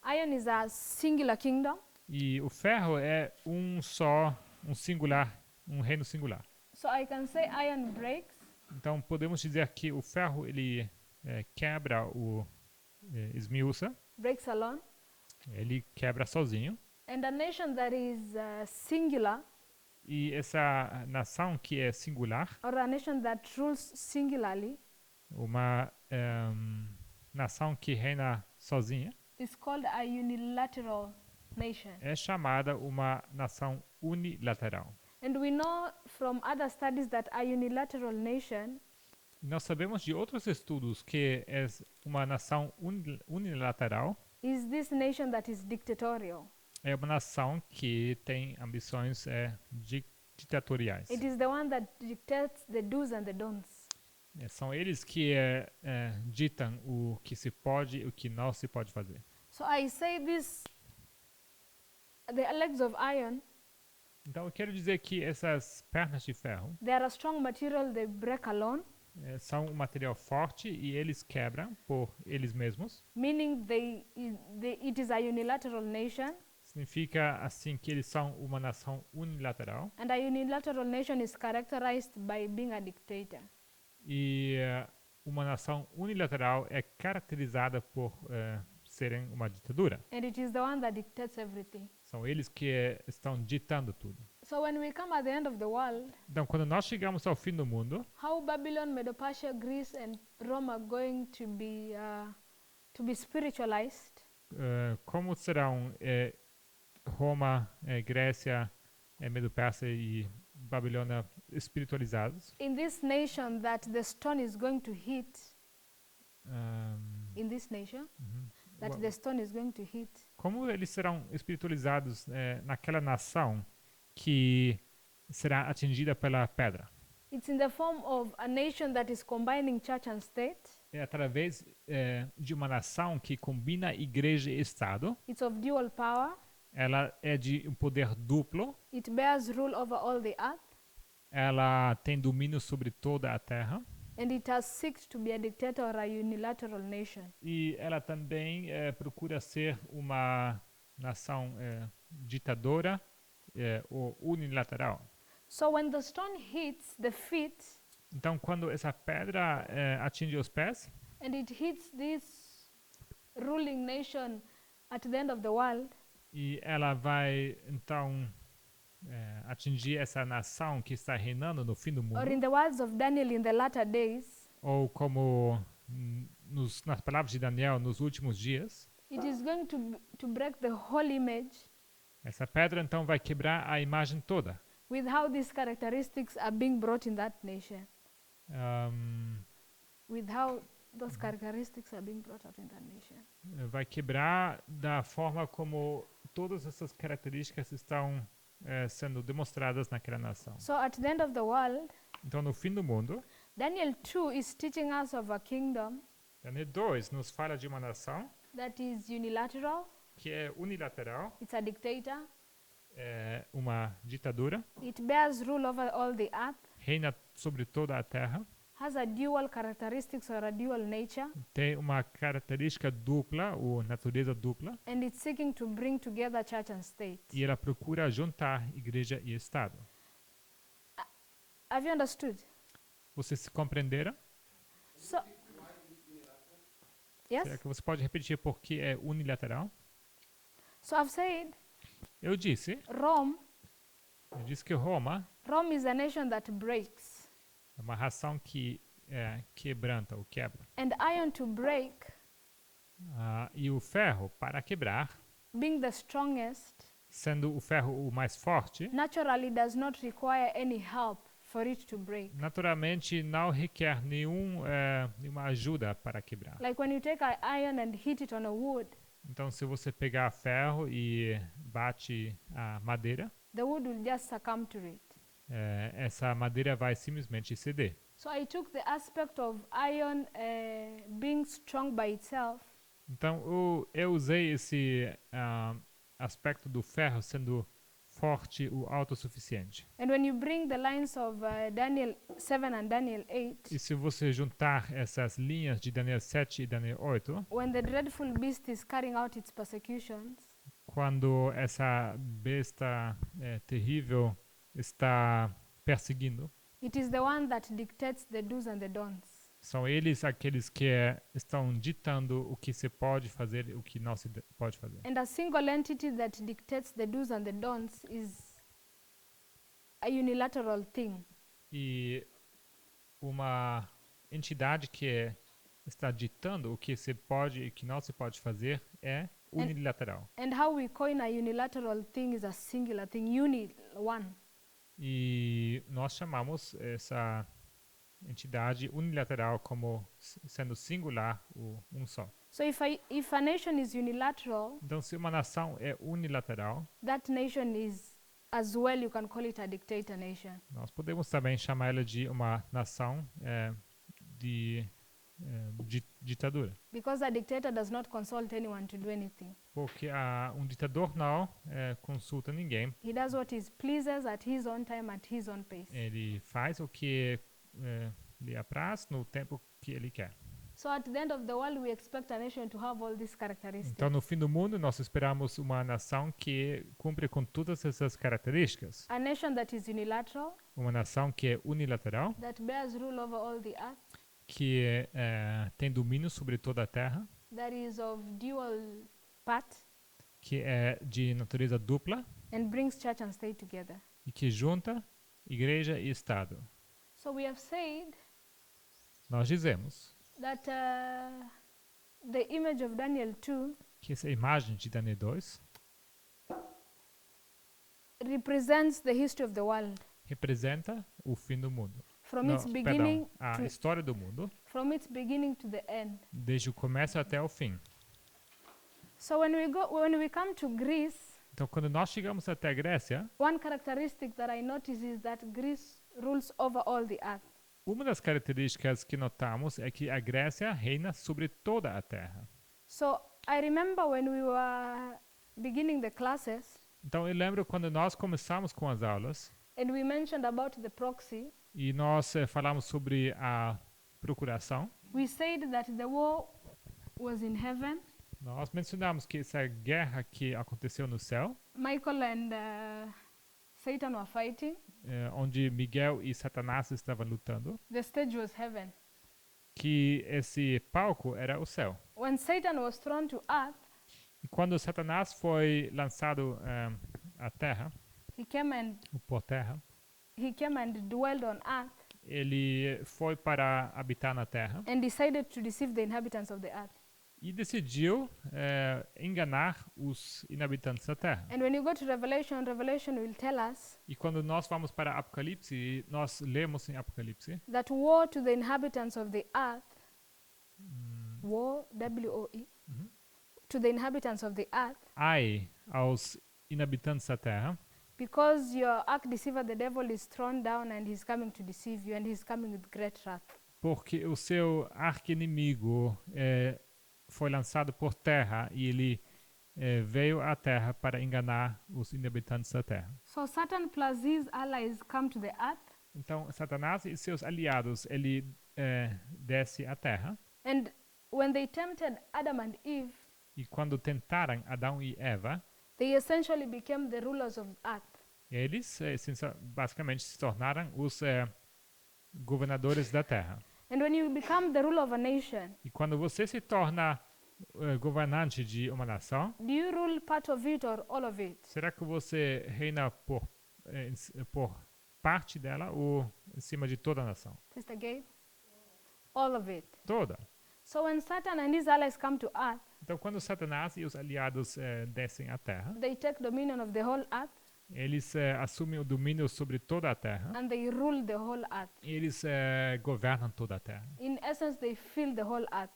iron is a singular kingdom. E o ferro é um singular, um reino singular. So I can say iron breaks Então podemos dizer que o ferro ele quebra esmiuça, breaks alone. ele quebra sozinho. And a nation that is singular, E essa nação que é singular, or a nation that rules singularly, uma nação que reina sozinha, is called a unilateral nation. é chamada uma nação unilateral. And we know from other studies that a unilateral nation Nós sabemos de outros estudos que é uma nação unilateral is this nation that is dictatorial. é uma nação que tem ambições ditatoriais. It is the one that dictates the do's and the don'ts. São eles que ditam o que se pode e o que não se pode fazer. So I say this, the legs of iron, Então eu quero dizer que essas pernas de ferro they are a strong material, they break alone, são um material forte e eles quebram por eles mesmos. meaning it is a unilateral nation, Significa assim que eles são uma nação unilateral and a unilateral nation is characterized by being a dictator. e uma nação unilateral é caracterizada por serem uma ditadura. And it is the one that dictates everything. São eles que estão ditando tudo. So when we come at the end of the world, Então, quando nós chegamos ao fim do mundo, how Babylon, Medo-Persia, Greece, and Rome are going to be spiritualized, como serão Roma, Grécia, Medo-Persa e Babilônia espiritualizados? in this nation that the stone is going to hit, in this nation that Wha- the stone is going to hit, Como eles serão espiritualizados naquela nação que será atingida pela pedra? it's in the form of a nation that is combining church and state. É através de uma nação que combina igreja e Estado. It's of dual power. Ela é de um poder duplo. It bears rule over all the earth. ela tem domínio sobre toda a terra and it has sought to be a dictator or a unilateral nation. e ela também procura ser uma nação ditadora ou unilateral. So when the stone hits the feet Então, quando essa pedra atinge os pés and it hits this ruling nation at the end of the world, e ela vai então atingir essa nação que está reinando no fim do mundo, or in the words of Daniel, in the latter days, ou como nas palavras de Daniel, nos últimos dias, it is going to break the whole image essa pedra então vai quebrar a imagem toda. with how these characteristics are being brought in that nation. With how those characteristics are being brought out in that nation. Vai quebrar da forma como todas essas características estão sendo demonstradas naquela nação. So at the end of the world, Então, no fim do mundo, Daniel 2 is teaching us of a kingdom Daniel 2 nos fala de uma nação that is unilateral, que é unilateral, it's a dictator, uma ditadura, it bears rule over all the earth, reina sobre toda a terra, has a dual characteristics or a dual nature, tem uma característica dupla, ou natureza dupla, and it's seeking to bring together church and state. e ela procura juntar igreja e Estado. Have you understood? Vocês se compreenderam? So, yes? Será que você pode repetir por que é unilateral? So I've said Eu disse que Roma Rome is a nation that breaks, é uma nação que quebranta ou quebra. and iron to break, E o ferro, para quebrar, being the strongest, sendo o ferro o mais forte, naturally does not require any help for it to break. naturalmente não requer nenhuma ajuda para quebrar. Like when you take an iron and hit it on a wood, Então, se você pegar ferro e bate a madeira, the wood will just succumb to it. essa madeira vai simplesmente ceder. So I took the aspect of iron being strong by itself Então, eu usei esse aspecto do ferro sendo forte, o autossuficiente. and when you bring the lines of Daniel 7 and Daniel 8, E se você juntar essas linhas de Daniel 7 e Daniel 8, when the dreadful beast is carrying out its persecutions, quando essa besta terrível está perseguindo, it is the one that dictates the do's and the don'ts. são eles aqueles que estão ditando o que se pode fazer e o que não se pode fazer. And a single entity that dictates the do's and the don'ts is a unilateral thing. E uma entidade que está ditando o que se pode e o que não se pode fazer é unilateral. And how we coin a unilateral thing is a singular thing, one. E nós chamamos essa entidade unilateral como sendo singular, um só. So if a nation is unilateral, Então, se uma nação é unilateral, that nation is, as well, you can call it a dictator nation. nós podemos também chamar ela de uma nação de ditadura. Because a dictator does not consult anyone to do anything. Porque um ditador não consulta ninguém. He does what he pleases at his own time, at his own pace. Ele faz o que lhe apraz no tempo que ele quer. So at the end of the world, we expect a nation to have all these characteristics. Então, no fim do mundo, nós esperamos uma nação que cumpre com todas essas características. A nation that is unilateral, Uma nação que é unilateral, that bears rule over all the earth, que tem domínio sobre toda a terra, that is of dual part, que é de natureza dupla and brings church and state together. e que junta igreja e Estado. So we have said Nós dizemos that the image of Daniel 2 que essa imagem de Daniel 2 represents the history of the world. representa o fim do mundo. From its beginning A história do mundo, from its beginning to the end. desde o começo até o fim. So when we come to Greece, Então, quando nós chegamos até a Grécia, one characteristic that I notice is that Greece rules over all the earth. uma das características que notamos é que a Grécia reina sobre toda a terra. So I remember when we were beginning the classes, Então, eu lembro quando nós começamos com as aulas, And we mentioned about the proxy. E nós falamos sobre a procuração. We said that the war was in heaven. Nós mencionamos que essa guerra que aconteceu no céu, Michael and Satan were fighting. onde Miguel e Satanás estavam lutando, The stage was heaven. que esse palco era o céu. When Satan was thrown to earth, E quando Satanás foi lançado à terra, por terra, he came and dwelled on earth ele foi para habitar na terra and decided to deceive the inhabitants of the earth. e decidiu enganar os inhabitantes da terra. And when you go to Revelation, Revelation will tell us E quando nós vamos para Apocalipse, nós lemos em Apocalipse that woe to the inhabitants of the earth, woe, W-O-E, to the inhabitants of the earth, ai aos inhabitantes da terra, because your arch-deceiver, the devil, is thrown down and he's coming to deceive you and he's coming with great wrath. porque o seu arqui-inimigo foi lançado por terra e ele veio à terra para enganar os inhabitantes da terra. So Satan plus his allies come to the earth, Então, Satanás e seus aliados, ele desce à terra. and when they tempted Adam and Eve, E quando tentaram Adão e Eva, they essentially became the rulers of earth. eles basicamente se tornaram os governadores da terra. And when you become the ruler of a nation, E quando você se torna governante de uma nação, do you rule part of it or all of it? será que você reina por parte dela ou em cima de toda a nação? Sister Gabe? All of it. Toda. So when Satan and his allies come to earth, Então, quando Satanás e os aliados descem à terra, they take dominion of the whole earth eles assumem o domínio sobre toda a terra and they rule the whole earth. e eles governam toda a terra. In essence, they fill the whole earth.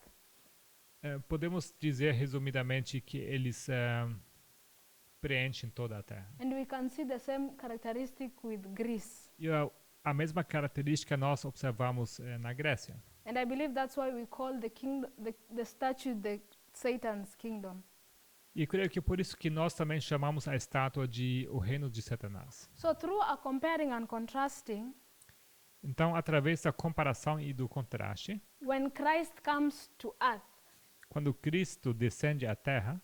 Podemos dizer resumidamente que eles preenchem toda a terra. And we can see the same characteristic with Greece. E a mesma característica nós observamos na Grécia. And I believe that's why we call the statue the Satan's kingdom. E creio que por isso que nós também chamamos a estátua de o reino de Satanás. So through a comparing and contrasting, Então, através da comparação e do contraste, when Christ comes to earth, quando Cristo descende à terra,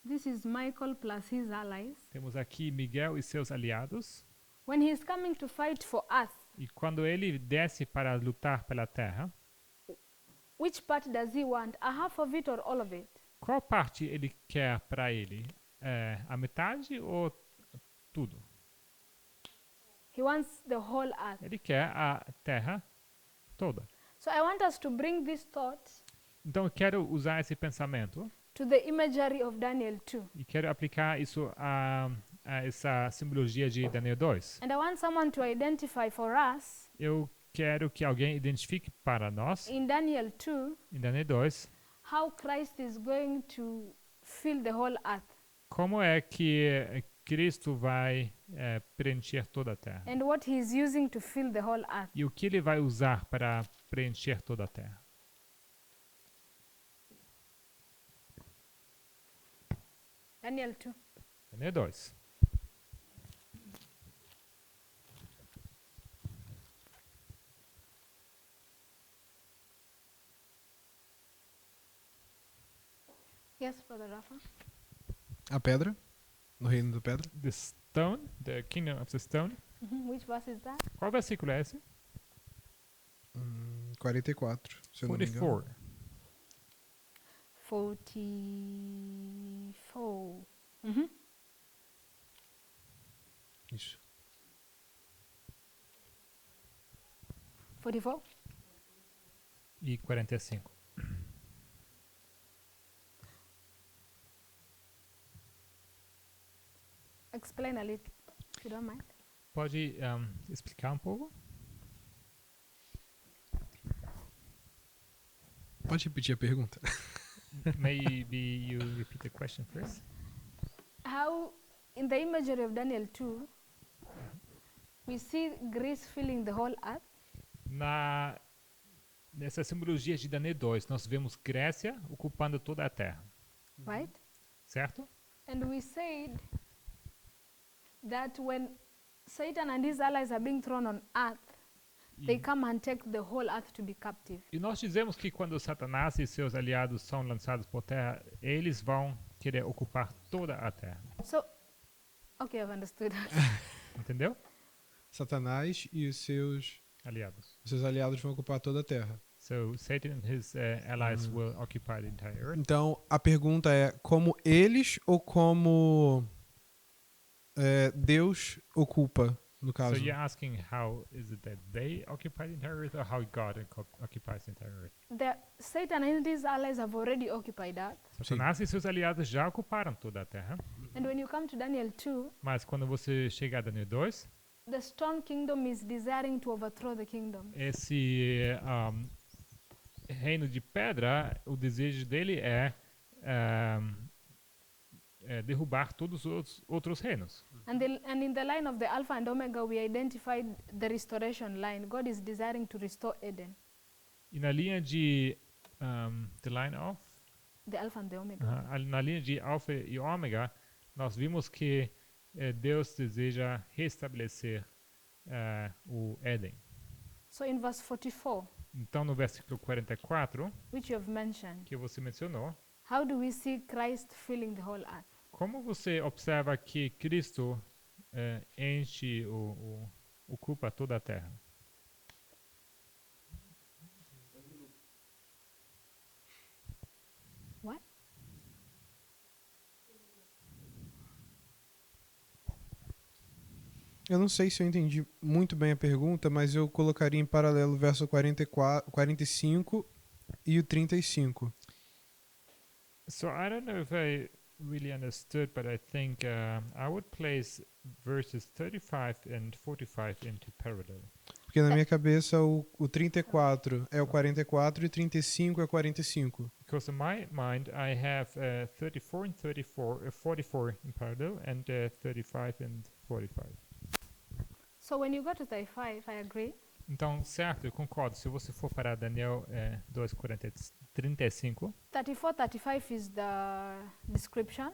this is Michael plus his allies. temos aqui Miguel e seus aliados. When he is coming to fight for us, E quando ele desce para lutar pela terra, which part does he want? A half of it or all of it? qual parte ele quer para ele? A metade ou tudo? He wants the whole earth. Ele quer a terra toda. So I want us to bring this thought Então eu quero usar esse pensamento to the imagery of Daniel 2. e quero aplicar isso a essa simbologia de Daniel 2. And I want someone to identify for us Eu quero que alguém identifique para nós, in Daniel 2, em Daniel 2, how Christ is going to fill the whole earth como é que Cristo vai preencher toda a terra. and what he is using to fill the whole earth. E o que ele vai usar para preencher toda a terra. Daniel 2. Daniel 2. Yes, Brother Rafa. A pedra, no reino da pedra. The stone, the kingdom of the stone. Which verse is that? Qual versículo é esse? 44, se eu não me engano. 44. 44. Isso. 44? E 45. Explain a little, if you don't mind. Pode explicar um pouco? Pode repetir a pergunta? Maybe you repeat the question first. How, in the imagery of Daniel 2, we see Greece filling the whole earth, Nessa simbologia de Daniel 2, nós vemos Grécia ocupando toda a terra, right? certo? And we said that when Satan and his allies are being thrown on earth, they come and take the whole earth to be captive. E nós dizemos que quando Satanás e seus aliados são lançados por terra, eles vão querer ocupar toda a terra. So, okay, I've understood. Entendeu? Satanás e os seus aliados vão ocupar toda a terra. So Satan and his allies will occupy the entire earth. Então, a pergunta é como eles ou como Deus ocupa, no caso? So you're asking how is it that they occupy the entire earth or how God occupies the entire earth? Satan and his allies have already occupied earth. Satanás e seus aliados já ocuparam toda a terra. And when you come to Daniel 2, Mas quando você chega a Daniel 2, the stone kingdom is desiring to overthrow the kingdom. esse reino de pedra, o desejo dele é derrubar todos os outros reinos. And in the line of the Alpha and Omega, we identified the restoration line. God is desiring to restore Eden, E na linha de the line of the Alpha and the Omega. na linha de alfa e ômega, nós vimos que Deus deseja restabelecer o Éden. So in verse 44, Então no versículo 44, which you have mentioned, que você mencionou, how do we see Christ filling the whole earth? como você observa que Cristo enche ocupa toda a terra? What? Eu não sei se eu entendi muito bem a pergunta, mas eu colocaria em paralelo o verso 45 e o 35. So I don't know if I really understood, but I think I would place verses 35 and 45 into parallel. Porque na minha cabeça o 34 é o 44 e o 35 é o 45. Because in my mind I have 34 and 44 in parallel and 35 and 45. So when you go to 35, I agree. Então, certo, eu concordo. Se você for para Daniel 2:35, 34, 35 is the description.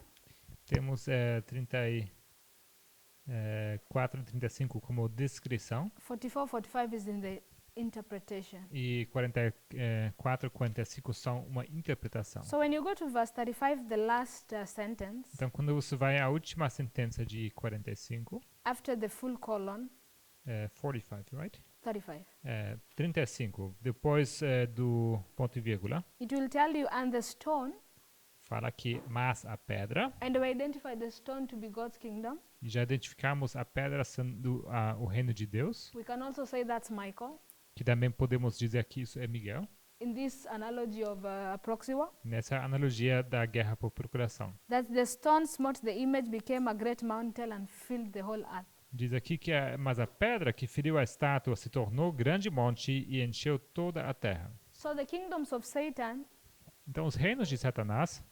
temos 34 e 35 como descrição 44, 45 is in the interpretation. e 44 e 45 são uma interpretação. So when you go to verse 35, the last sentence, Então, quando você vai à última sentença de 45, after the full colon, 45, right? 35, 35, depois do ponto e vírgula, it will tell you, and the stone, fala que mas a pedra, and we identify the stone to be God's kingdom. e já identificamos a pedra sendo o reino de Deus, We can also say that's Michael, que também podemos dizer que isso é Miguel, in this analogy of Proxiwa, nessa analogia da guerra por procuração. that the stone smote the image, became a great mountain, and filled the whole earth. Diz aqui que mas a pedra que feriu a estátua se tornou grande monte e encheu toda a terra. So the kingdoms of Satan, Então os reinos de Satanás,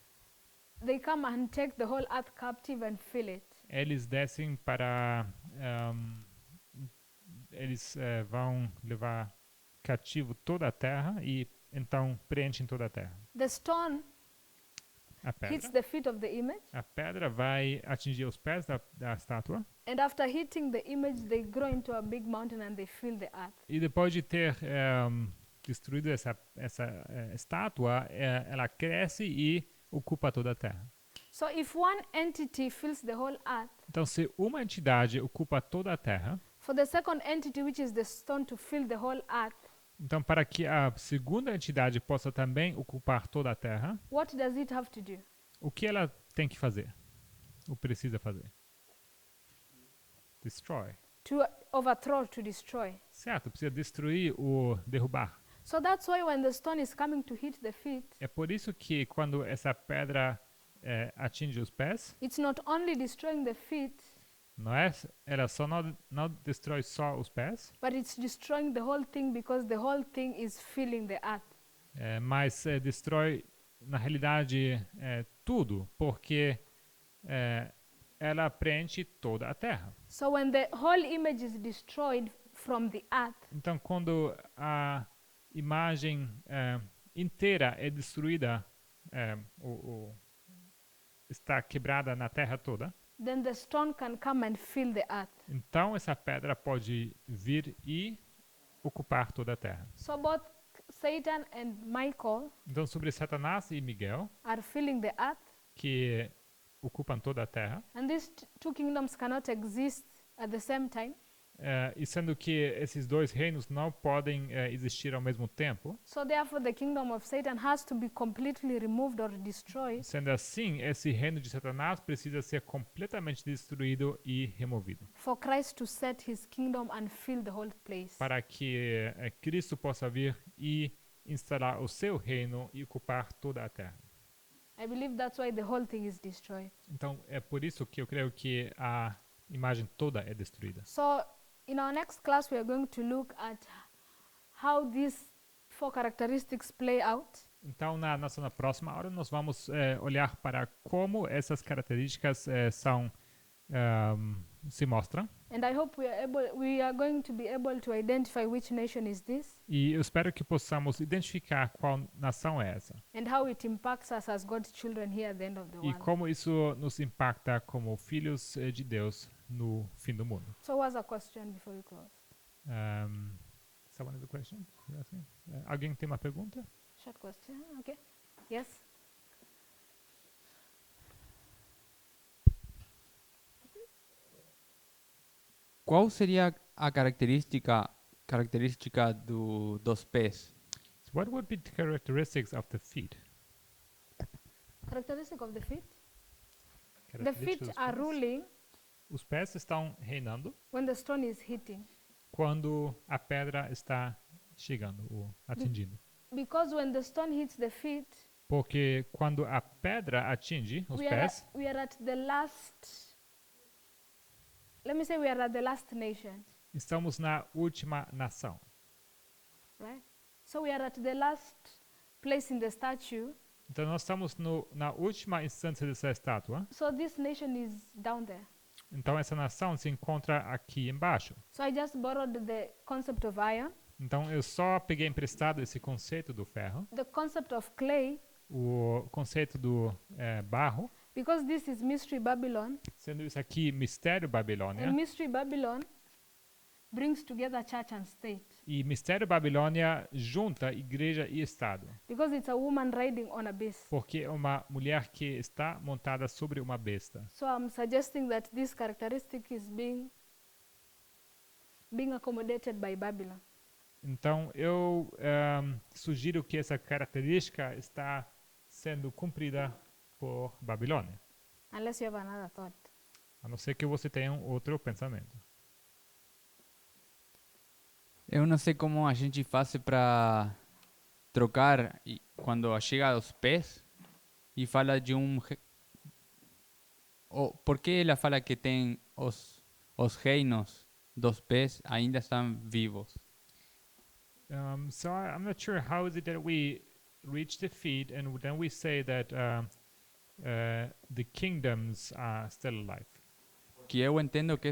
they come and take the whole earth captive and fill it. eles descem para eles vão levar cativo toda a terra e então preenchem toda a terra. The stone A hits pedra, the feet of the image, a pedra vai atingir os pés da estátua and after hitting the image, they grow into a big mountain and they fill the earth. e depois de ter destruído essa estátua, ela cresce e ocupa toda a terra. So if one entity fills the whole earth, Então, se uma entidade ocupa toda a terra, for the second entity, which is the stone, to fill the whole earth, então para que a segunda entidade possa também ocupar toda a terra, what does it have to do? o que ela tem que fazer? O precisa fazer? Destroy. To overthrow, to destroy. Certo, precisa destruir ou derrubar. So that's why when the stone is coming to hit the feet, É por isso que quando essa pedra atinge os pés, it's not only destroying the feet, ela só não destrói só os pés, but it's destroying the whole thing, because the whole thing is filling the earth. mas destrói, na realidade, tudo, porque ela preenche toda a terra. So when the whole image is destroyed from the earth, Então, quando a imagem inteira é destruída, está quebrada na terra toda, then the stone can come and fill the earth. então essa pedra pode vir e ocupar toda a terra. So both Satan and Michael Então, sobre Satanás e Miguel, are filling the earth, que ocupam toda a terra, and these two kingdoms cannot exist at the same time. e sendo que esses dois reinos não podem existir ao mesmo tempo, So therefore the kingdom of Satan has to be completely removed or destroyed sendo assim, esse reino de Satanás precisa ser completamente destruído e removido, for Christ to set his kingdom and fill the whole place. para que Cristo possa vir e instalar o seu reino e ocupar toda a terra. I believe that's why the whole thing is destroyed. Então, é por isso que eu creio que a imagem toda é destruída. So in our next class we are going to look at how these four characteristics play out. Então, na próxima aula, nós vamos olhar para como essas características se mostram. And I hope we are going to be able to identify which nation is this E eu espero que possamos identificar qual nação é essa. and how it impacts us as God's children here at the end of the E world. como isso nos impacta como filhos de Deus no fim do mundo. So what's a question before we close? Someone has a question? You're asking? Alguém tem uma pergunta? Short question, okay. Yes? Qual seria a característica dos pés? So what would be the characteristics of the feet? Characteristic of the feet? The Características feet dos are pés? ruling Os pés estão reinando when the stone is hitting. quando a pedra está chegando ou atingindo. Because when the stone hits the feet, Porque quando a pedra atinge os we pés, are at the last, let me say we are at the last nation, estamos na última nação. right? So we are at the last place in the statue. Então nós estamos na última instância dessa estátua. So this nation is down there. Então essa nação se encontra aqui embaixo. So I just borrowed the concept of iron, Então eu só peguei emprestado esse conceito do ferro, the concept of clay, o conceito do barro, because this is Mystery Babylon, sendo isso aqui mistério Babilônia. and Mystery Babylon brings together church and state, E mistério Babilônia junta igreja e estado, because it's a woman riding on a beast. porque é uma mulher que está montada sobre uma besta. So I'm suggesting that this characteristic is being accommodated by Babylon. Então eu sugiro que essa característica está sendo cumprida por Babilônia, Unless you have another thought. a não ser que você tenha um outro pensamento. Eu não sei como a gente faz para trocar quando chega aos pés e fala de por que ela fala que tem os reinos dos pés ainda estão vivos? So I'm not sure how is it that we reach the feet and then we say that the kingdoms are still alive. Que eu entendo que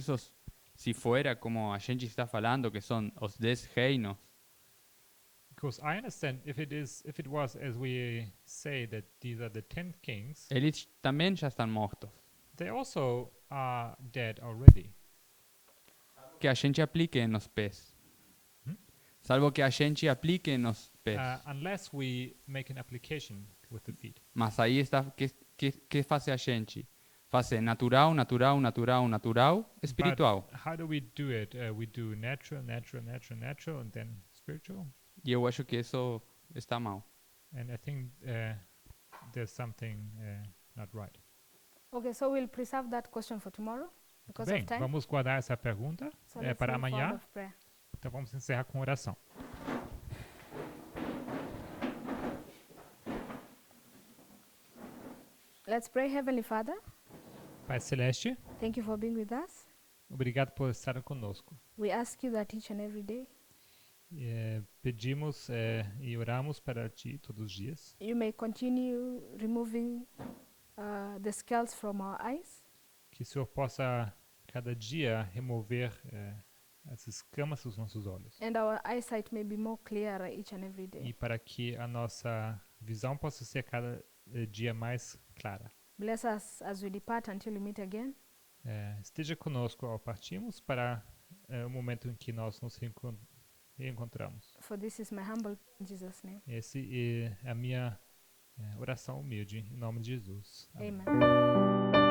se fuera como a gente está falando, que são os 10 reinos, Because I understand if it was as we say that these are the 10 kings, eles também já estão mortos. they also are dead already. Que a gente aplique nos pés. Salvo que a gente aplique nos pés. Unless we make an application with the feet. Mas aí está, que faz a gente? Faz natural, espiritual. But how do we do it? We do natural, and then spiritual. E eu acho que isso está mal. And I think there's something not right. Okay, so we'll preserve that question for tomorrow because Bem, of time. vamos guardar essa pergunta So let's para move forward amanhã. of prayer. Então vamos encerrar com oração. Let's pray. Heavenly Father, Pai Celeste, thank you for being with us. obrigado por estar conosco. We ask you that each and every day Pedimos e oramos para Ti todos os dias, you may continue removing the scales from our eyes, que o Senhor possa cada dia remover as escamas dos nossos olhos and our eyesight may be more clear each and every day. e para que a nossa visão possa ser cada dia mais clara. Bless us as we depart until we meet again. esteja conosco ao partirmos para o momento em que nós nos reencontramos. For this is my humble in Jesus' name. Esse é a minha oração humilde, em nome de Jesus. Amém. Amen.